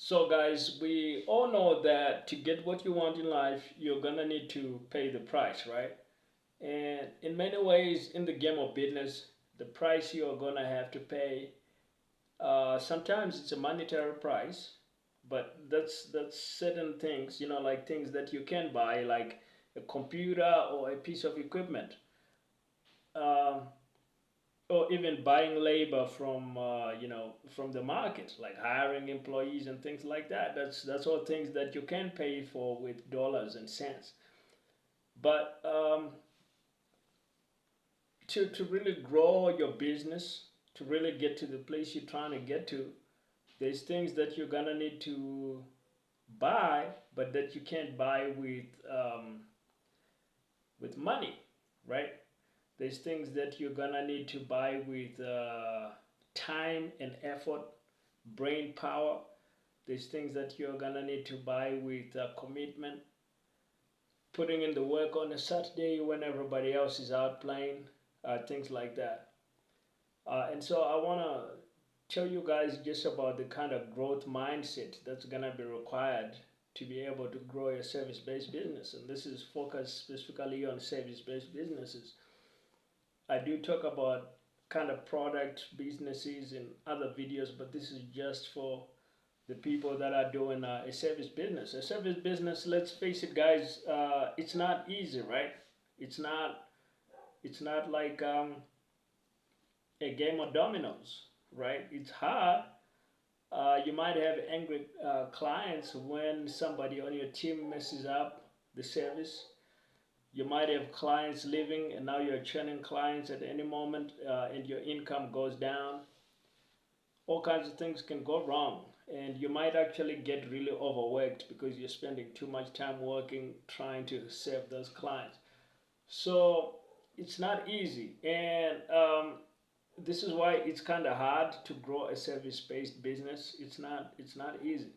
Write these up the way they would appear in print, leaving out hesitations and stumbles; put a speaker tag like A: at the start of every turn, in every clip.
A: So guys, we all know that to get what you want in life, you're gonna need to pay the price, right? And in many ways, in the game of business, the price you're gonna have to pay, sometimes it's a monetary price, but that's certain things, like things that you can buy, like a computer or a piece of equipment. Um, or even buying labor from from the market, like hiring employees and things like that. That's all things that you can pay for with dollars and cents. But to really grow your business, to really get to the place you're trying to get to, there's things that you're gonna need to buy, but that you can't buy with money, right? There's things that you're gonna need to buy with time and effort, brain power. There's things that you're gonna need to buy with commitment, putting in the work on a Saturday when everybody else is out playing, things like that. And so I wanna tell you guys just about the kind of growth mindset that's gonna be required to be able to grow your service-based business. And this is focused specifically on service-based businesses. I do talk about kind of product businesses in other videos, but this is just for the people that are doing a service business. A service business, let's face it, guys, it's not easy, right? It's not. It's not like a game of dominoes, right? It's hard. You might have angry clients when somebody on your team messes up the service. You might have clients leaving and now you're churning clients at any moment, and your income goes down. All kinds of things can go wrong, and you might actually get really overworked because you're spending too much time working trying to serve those clients. So it's not easy, and this is why it's kind of hard to grow a service-based business. It's not easy.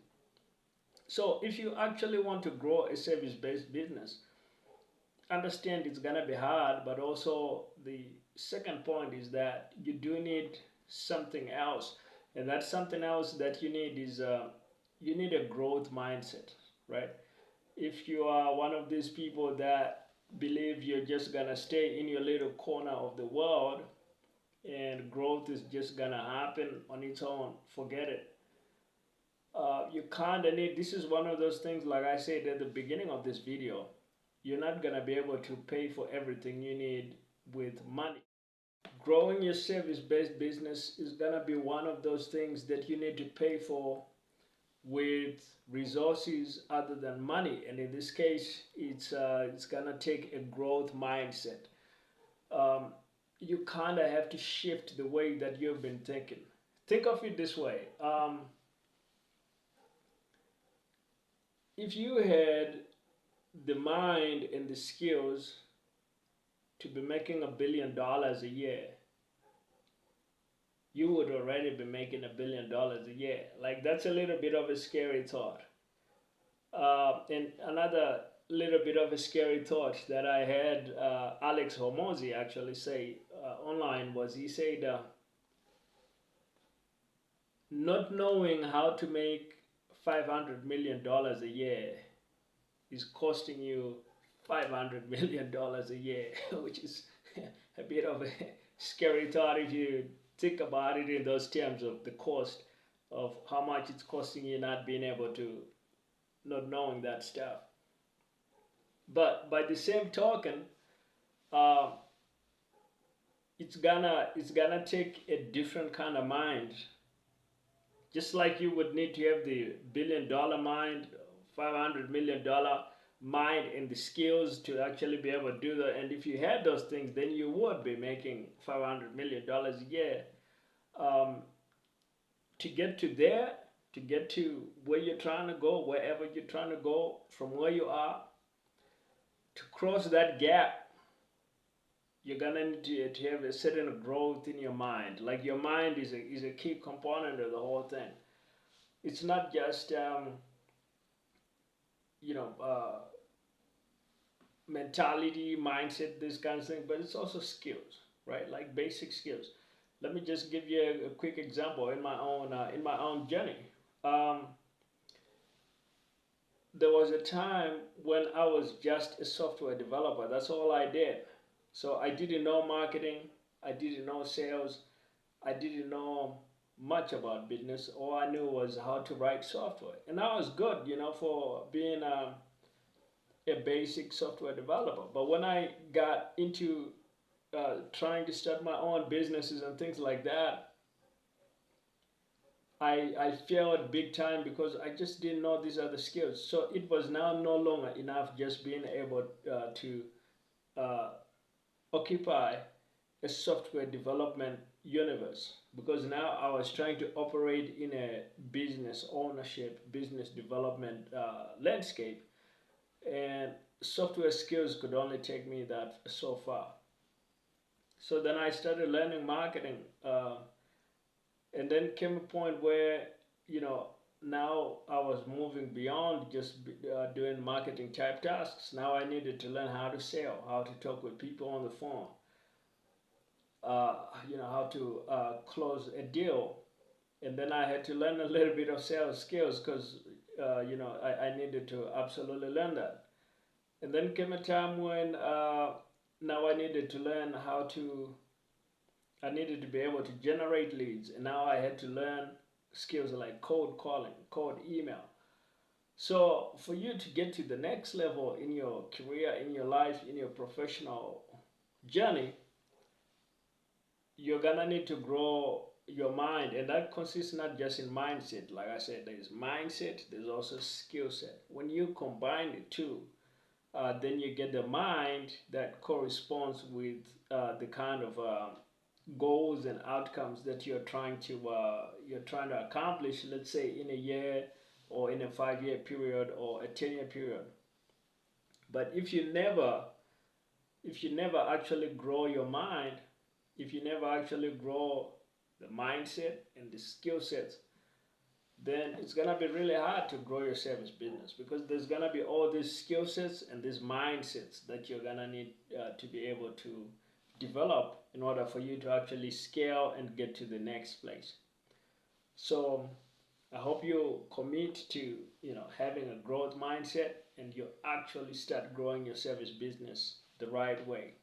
A: So if you actually want to grow a service-based business, understand it's gonna be hard, but also the second point is that you do need something else, and that something else that you need is you need a growth mindset, right? If you are one of these people that believe you're just gonna stay in your little corner of the world and growth is just gonna happen on its own, forget it. You kind of need, this is one of those things, like I said at the beginning of this video, you're not going to be able to pay for everything you need with money. Growing your service based business is going to be one of those things that you need to pay for with resources other than money. And in this case, it's going to take a growth mindset. Um, you kind of have to shift the way that you've been thinking. Think of it this way. If you had the mind and the skills to be making $1 billion a year, you would already be making $1 billion a year. Like, that's a little bit of a scary thought. And another little bit of a scary thought that I had Alex Hormozi actually say online was, he said, not knowing how to make $500 million a year is costing you $500 million a year, which is a bit of a scary thought if you think about it in those terms of the cost of how much it's costing you not being able to, not knowing that stuff. But by the same token, uh, it's gonna take a different kind of mind. Just like you would need to have the $1 billion mind, $500 million mind, and the skills to actually be able to do that. And if you had those things, then you would be making $500 million a year. Um, to get to there, to get to where you're trying to go, wherever you're trying to go from where you are, to cross that gap, you're gonna need to have a certain growth in your mind. Like, your mind is a key component of the whole thing. It's not just you know uh, mentality, mindset, this kind of thing, but it's also skills, right? Like basic skills. Let me just give you a quick example in my own journey. Um, there was a time when I was just a software developer. That's all I did. So I didn't know marketing, I didn't know sales, I didn't know much about business. All I knew was how to write software. And that was good, for being a basic software developer. But when I got into trying to start my own businesses and things like that, I failed big time because I just didn't know these other skills. So it was now no longer enough just being able to uh, occupy a software development universe, because now I was trying to operate in a business ownership, business development landscape, and software skills could only take me that so far. So then I started learning marketing, and then came a point where you know now I was moving beyond just doing marketing type tasks. Now I needed to learn how to sell, how to talk with people on the phone, uh, how to close a deal. And then I had to learn a little bit of sales skills because I needed to absolutely learn that. And then came a time when now I needed to be able to generate leads, and now I had to learn skills like cold calling, cold email. So for you to get to the next level in your career, in your life, in your professional journey, you're gonna need to grow your mind, and that consists not just in mindset. Like I said, there's mindset, there's also skill set. When you combine the two, then you get the mind that corresponds with the kind of goals and outcomes that you're trying to accomplish. Let's say in a year, or in a 5 year period, or a 10 year period. But if you never actually grow your mind, if you never actually grow the mindset and the skill sets, then it's gonna be really hard to grow your service business, because there's gonna be all these skill sets and these mindsets that you're gonna need to be able to develop in order for you to actually scale and get to the next place. So I hope you commit to having a growth mindset, and you actually start growing your service business the right way.